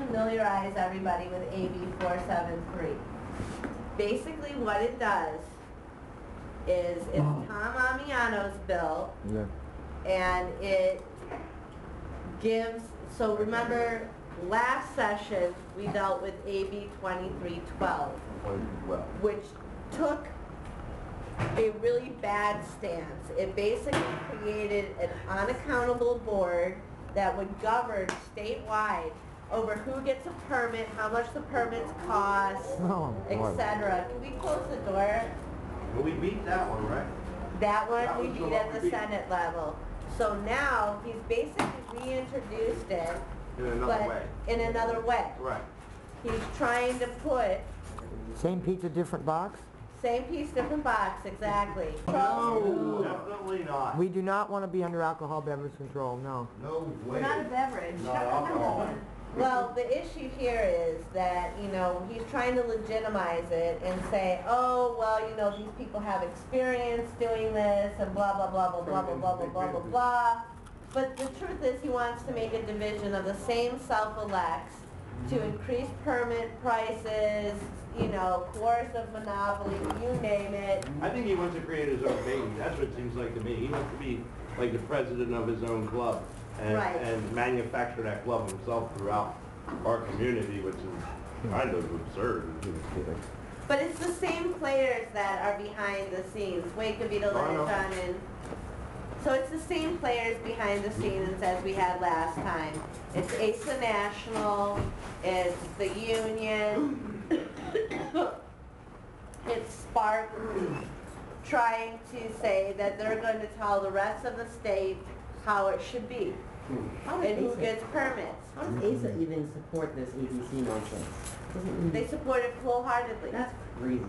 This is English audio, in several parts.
familiarize everybody with AB473. Basically what it does is it's Tom Amiano's bill, and it gives, so remember last session we dealt with AB 2312, which took a really bad stance. It basically created an unaccountable board that would govern statewide over who gets a permit, how much the permits cost, etc. Can we close the door? Well, we beat that one, right? That one we beat at the Senate level. So now he's basically reintroduced it, in another way. In another way. Right. He's trying to put same pizza, different box? Same piece, different box, exactly. No, definitely not. We do not want to be under alcohol beverage control, no. No way. We're not a beverage. Not alcohol. Well, the issue here is that, you know, he's trying to legitimize it and say, oh, well, you know, these people have experience doing this and blah, blah, blah, blah, blah, blah, blah, blah, blah, blah, blah. But the truth is he wants to make a division of the same self-elects to increase permit prices, you know, coercive monopoly, you name it. I think he wants to create his own baby. That's what it seems like to me. He wants to be like the president of his own club and manufacture that club himself throughout our community, which is kind of absurd. But it's the same players that are behind the scenes. Wait, Kavita, let it John in. So it's the same players behind the scenes as we had last time. It's ASA National, it's the union, it's Spark trying to say that they're going to tell the rest of the state how it should be and who gets permits. How does ASA even support this ABC nonsense? They support it wholeheartedly. That's crazy.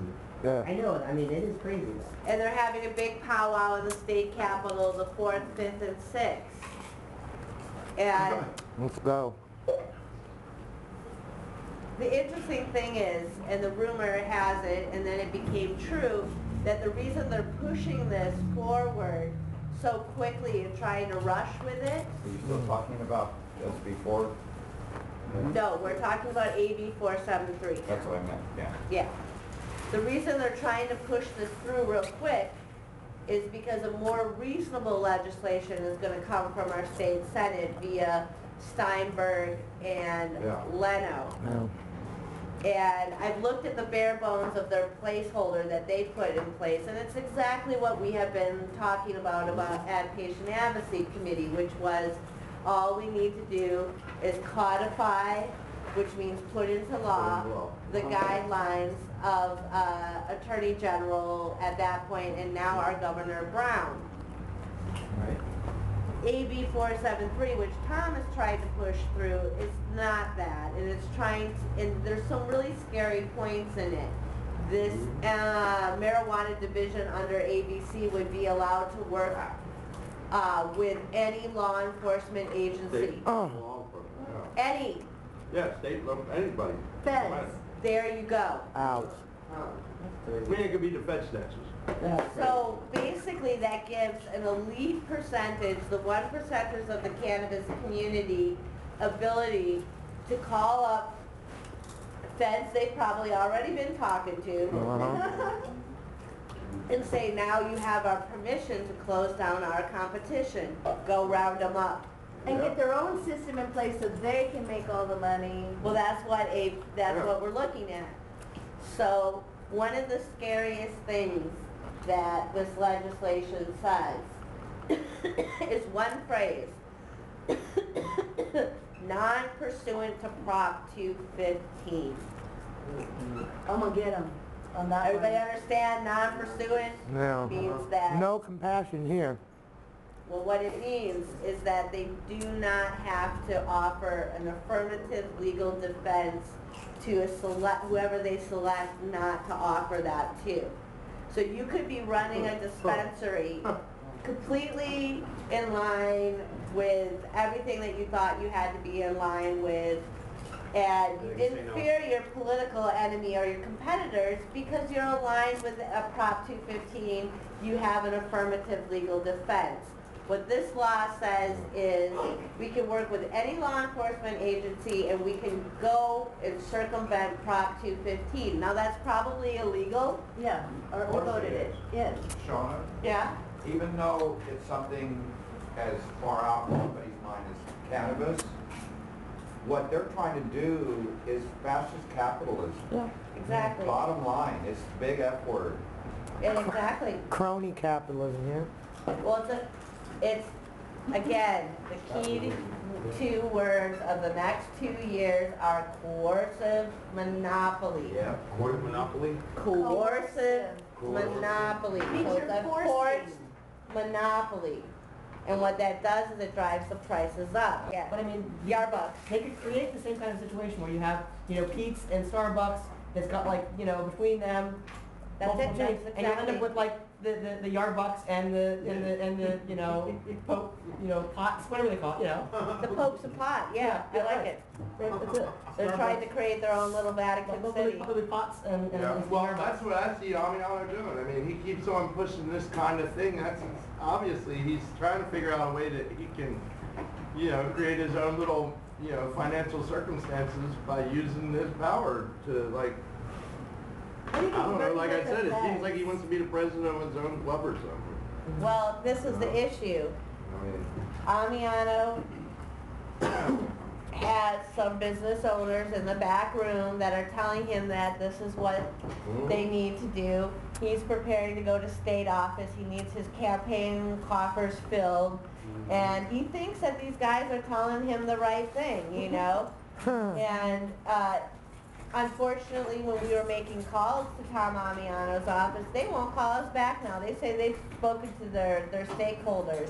Yeah. I know, I mean, it is crazy. And they're having a big powwow in the state capitol the 4th, 5th, and 6th. And let's go. the interesting thing is, and the rumor has it, and then it became true, that the reason they're pushing this forward so quickly and trying to rush with it. Are you still talking about this before? No, we're talking about AB 473. That's what I meant, yeah. Yeah. The reason they're trying to push this through real quick is because a more reasonable legislation is going to come from our state Senate via Steinberg and Leno. And I've looked at the bare bones of their placeholder that they put in place, and it's exactly what we have been talking about at Patient Advocacy Committee, which was all we need to do is codify, which means put into law, the guidelines of Attorney General at that point, and now our Governor Brown. Right. AB 473, which Tom has tried to push through, is not that, and it's trying to, and there's some really scary points in it. This marijuana division under ABC would be allowed to work with any law enforcement agency. Any. Yeah, state, anybody. Feds. There you go. Ouch. I mean, it could be the feds taxes. So basically that gives an elite percentage, the 1%ers of the cannabis community, ability to call up feds they've probably already been talking to and say, now you have our permission to close down our competition. Go round them up. And get their own system in place so they can make all the money. Well, that's what we're looking at. So one of the scariest things that this legislation says is one phrase, non-pursuant to Prop 215. I'm gonna get them on that. Everybody understand non-pursuant means that? No compassion here. Well, what it means is that they do not have to offer an affirmative legal defense to whoever they select not to offer that to. So you could be running a dispensary completely in line with everything that you thought you had to be in line with, and you didn't fear your political enemy or your competitors because you're aligned with a Prop 215, you have an affirmative legal defense. What this law says is we can work with any law enforcement agency and we can go and circumvent Prop 215. Now that's probably illegal. Yeah, or Of course voted it it, is. yes. Shona, Yeah. even though it's something as far out in somebody's mind as cannabis, what they're trying to do is fascist capitalism. Yeah. Exactly. Bottom line, it's the big F word. And exactly. Crony capitalism, yeah. Well, it's again, the key two words of the next 2 years are coercive monopoly. Yeah. Court monopoly? Coercive Coercive. monopoly. Means So you're the forcing. court's monopoly. And what that does is it drives the prices up. Yeah. But I mean, Yarbucks. they could create the same kind of situation where you have, Pete's and Starbucks that's got like, between them, That's multiple it, chains, that's and you end exactly. up with like the Yarbucks and the Pope, pots, whatever they call it, The Pope's a pot, yeah, I Yeah, like right. it. That's it. They're trying to create their own little Vatican City. There'll be pots and Yeah, and well, Yarbucks. that's what I see Amiano doing. I mean, he keeps on pushing this kind of thing. That's obviously he's trying to figure out a way that he can, create his own little, financial circumstances by using his power to like, I don't know, like I said, it seems like he wants to be the president of his own club or something. Well, this is the issue. I mean, Amiano has some business owners in the back room that are telling him that this is what they need to do. He's preparing to go to state office. He needs his campaign coffers filled. And he thinks that these guys are telling him the right thing, And unfortunately, when we were making calls to Tom Amiano's office, they won't call us back now. They say they've spoken to their stakeholders.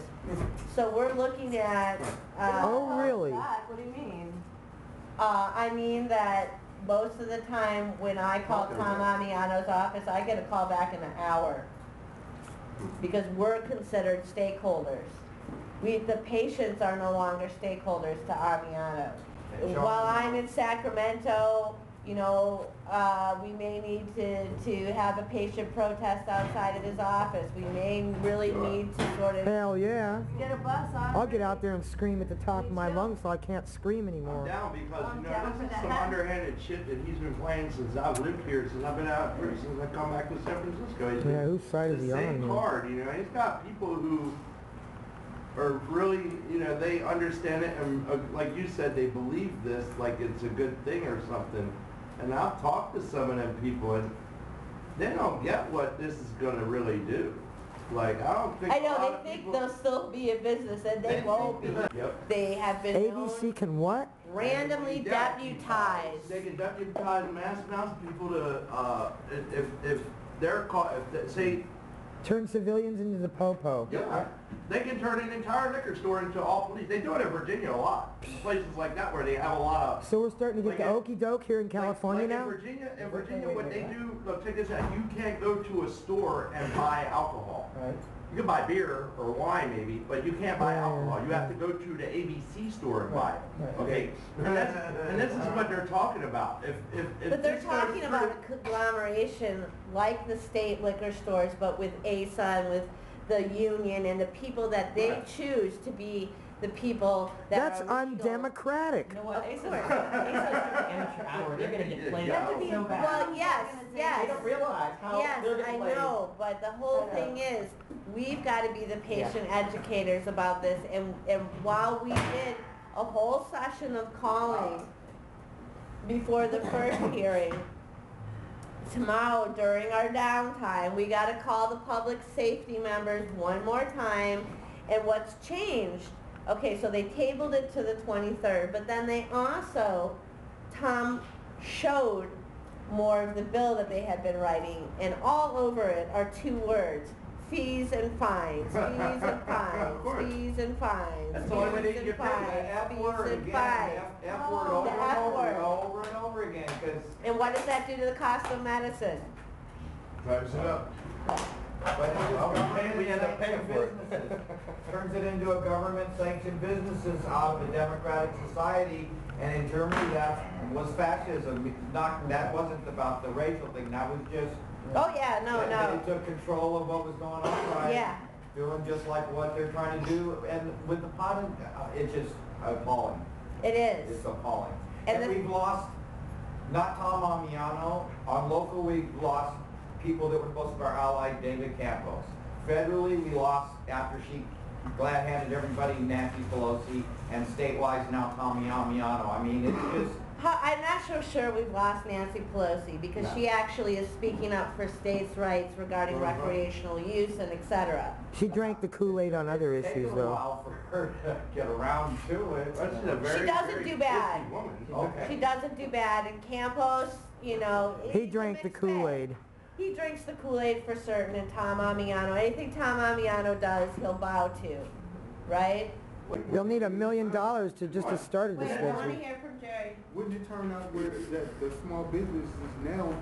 So we're looking at... Oh, really? What do you mean? I mean that most of the time when I call Tom Amiano's office, I get a call back in an hour. Because we're considered stakeholders. The patients are no longer stakeholders to Amiano. While I'm in Sacramento, we may need to have a patient protest outside of his office. We may really need to sort of... Hell yeah. Get a bus on. I'll get out there and scream at the top of my lungs so I can't scream I'm anymore. down because, I'm down this for is some that. underhanded shit that he's been playing since I've lived here, since I've been out here, since I come back to San Francisco. He's Yeah, been whose side is the he on same here? card, he's got people who are really, they understand it and like you said, they believe this like it's a good thing or something. And I've talked to some of them people and they don't get what this is gonna really do. Like, I don't think I a lot know, of they think people- they'll still be in business and they won't be. Yep. They have been ABC known, can what? randomly deputized. They can deputize mass amounts of people to, if they're caught, say, Turn civilians into the po-po. yeah, they can turn an entire liquor store into all police. They do it in Virginia a lot. Places like that where they have a lot of. So we're starting to get the Like okey doke here in California like now? In Virginia, what they do, look, check this out. You can't go to a store and buy alcohol. Right. You can buy beer or wine maybe, but you can't buy Yeah, alcohol. You have yeah. to go to the ABC store and buy it. Right. Okay? And this is what they're talking about. If But they're this goes talking about through- a conglomeration like the state liquor stores, but with ASA and with the union and the people that they Right. choose to be the people that That's are legal. undemocratic. You know what? Of ASA's course. amateur hour. They're gonna get played Yeah. out so bad. Well, yes, yes. They don't realize how Yes, they're getting I played. know, but the whole I know. thing is, we've got to be the patient educators about this, and while we did a whole session of calling before the first hearing, tomorrow during our downtime, we got to call the public safety members one more time, and what's changed, okay, so they tabled it to the 23rd, but then they also, Tom showed more of the bill that they had been writing, and all over it are two words: fees and fines, fees and Of fines, course. fees and fines, That's the only way they fees can and get paid. fines, The F fees word and again, fines. the F word over The and F over, word. over and over again, because, And what does that do to the cost of medicine? Drives it up. but We end up paying for it. businesses. Turns it into a government-sanctioned businesses out of a democratic society, and in Germany, that was fascism. That wasn't about the racial thing, that was just. Oh yeah, no, They no. took control of what was going on, right? Yeah, doing just like what they're trying to do, and with the potting, it's just appalling. It is. It's appalling. And And the- we've lost, not Tom Amiano, on local we've lost people that were supposed to be our ally, David Campos. Federally, we lost after she glad-handed everybody Nancy Pelosi, and statewide now Tommy Amiano. I mean, it's just, I'm not so sure we've lost Nancy Pelosi because No. she actually is speaking up for states' rights regarding recreational use and et cetera. She drank the Kool-Aid on other it's issues, taken a though. while for her to get around to it. Well, she's a very, doesn't very do bad. gifted woman. Okay. She doesn't do bad, and Campos, you know, He he's a drank the mixed bag. Kool-Aid. He drinks the Kool-Aid for certain, and Tom Amiano, anything Tom Amiano does, he'll bow to, right? They'll need $1 million to start a Wait, I want to dispensary. hear from Jerry. Wouldn't it turn out where that the small businesses now,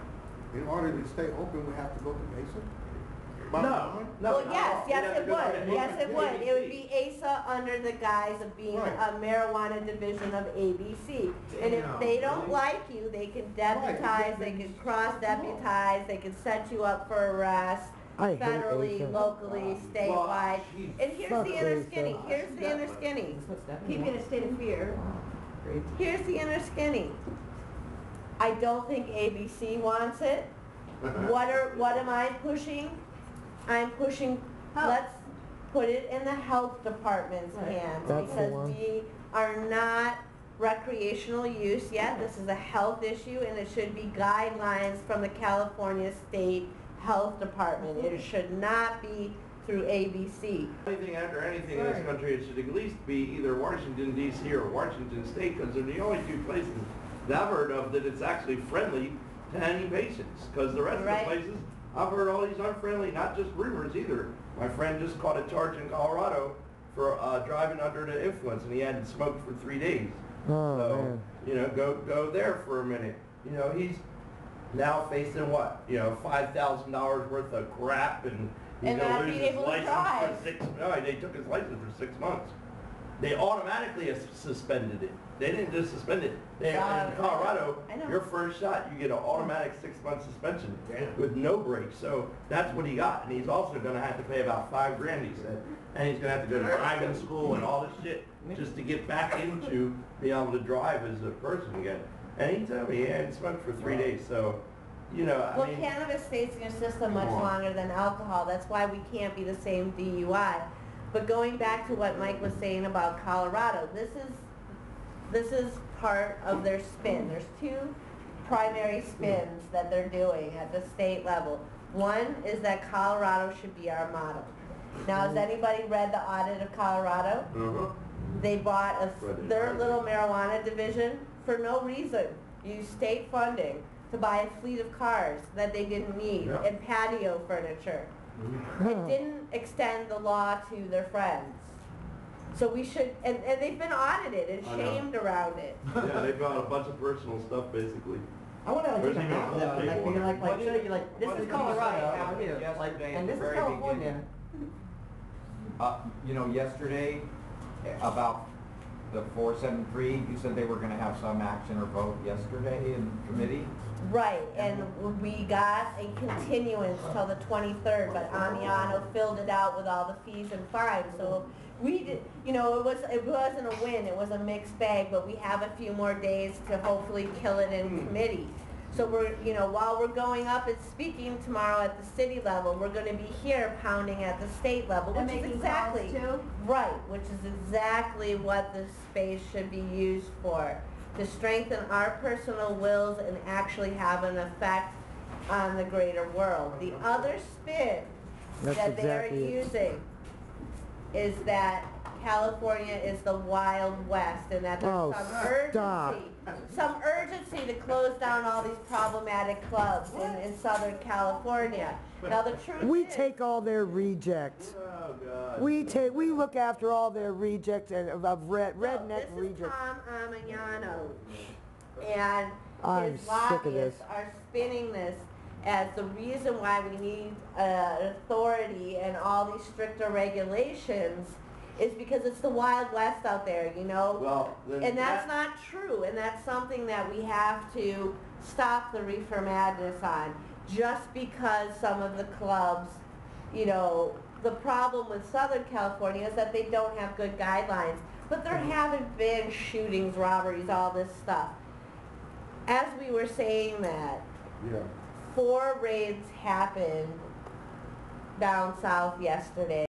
in order to stay open, would have to go to Mesa? Bottom No, line? no. Well, yes, You'd have yes to it go to would, yes it would. It would ABC. be ASA under the guise of being Right. a marijuana division of ABC. And if Damn, they don't really? like you, they can deputize, they can cross-deputize, they can set you up for arrest, I hate federally, ASA. locally, statewide. geez. And here's Fuck the inner ASA. skinny, here's the inner skinny. That's what Stephanie Keep you in a wants. state of fear. Great. Here's the inner skinny. I don't think ABC wants it. What am I pushing? I'm pushing, Health. let's put it in the health department's Right. hands That's the because one. we are not recreational use yet. This is a health issue and it should be guidelines from the California State Health Department. It should not be through ABC. Anything after anything in this Right. country, it should at least be either Washington DC or Washington State, because they're the only two places that I've heard of that it's actually friendly to any patients. Because the rest Right. of the places, I've heard all these unfriendly, not just rumors either. My friend just caught a charge in Colorado for driving under the influence, and he hadn't smoked for 3 days. Oh, So, man. you know, go there for a minute. You know, he's now facing what? You know, $5,000 worth of crap, and he's And going not to lose be his able to license drive. for 6. No, they took his license for 6 months. They automatically suspended it. They didn't just suspend it. They, in Colorado, I know. your first shot, you get an automatic 6-month suspension with no break. So that's what he got, and he's also going to have to pay about $5 grand, he said, and he's going to have to go to driving school and all this shit just to get back into being able to drive as a person again. And he told me he hadn't smoked for 3 days, so you know, I Well, mean, cannabis stays in your system much Come on. longer than alcohol. That's why we can't be the same DUI. But going back to what Mike was saying about Colorado, this is part of their spin. There's two primary spins that they're doing at the state level. One is that Colorado should be our model. Now, has anybody read the audit of Colorado? They bought their little marijuana division for no reason. Used state funding to buy a fleet of cars that they didn't need Yeah. and patio furniture. It didn't extend the law to their friends. So we should, and they've been audited and I know. shamed around it. yeah, they found a bunch of personal stuff basically. I want to like There's take a even a map whole though, and, like table be on it. like show you like this What is did you Colorado say out here, like, yesterday at and the this is very California. You know, yesterday, about the 473, you said they were gonna have some action or vote yesterday in committee? Right, and we got a continuance till the 23rd, but Amiano filled it out with all the fees and fines, so we did, you know, it wasn't a win, it was a mixed bag, but we have a few more days to hopefully kill it in committee. So we're, you know, while we're going up and speaking tomorrow at the city level, we're gonna be here pounding at the state level, And which is making exactly, calls too? right, which is exactly what this space should be used for, to strengthen our personal wills and actually have an effect on the greater world. The other spin That's that they are exactly it. using is that California is the Wild West and that Oh, there's stop. some urgency to close down all these problematic clubs in Southern California. Now the truth We is, take all their rejects. Oh God. We look after all their rejects and of redneck this is rejects. Tom Amiano, and I'm his sick of lobbyists this. are spinning this as the reason why we need authority and all these stricter regulations is because it's the Wild West out there, you know? Well, then And that's that- not true, and that's something that we have to stop the reefer madness on. Just because some of the clubs, you know, the problem with Southern California is that they don't have good guidelines. But there haven't been shootings, robberies, all this stuff. As we were saying that, Yeah. 4 raids happened down south yesterday.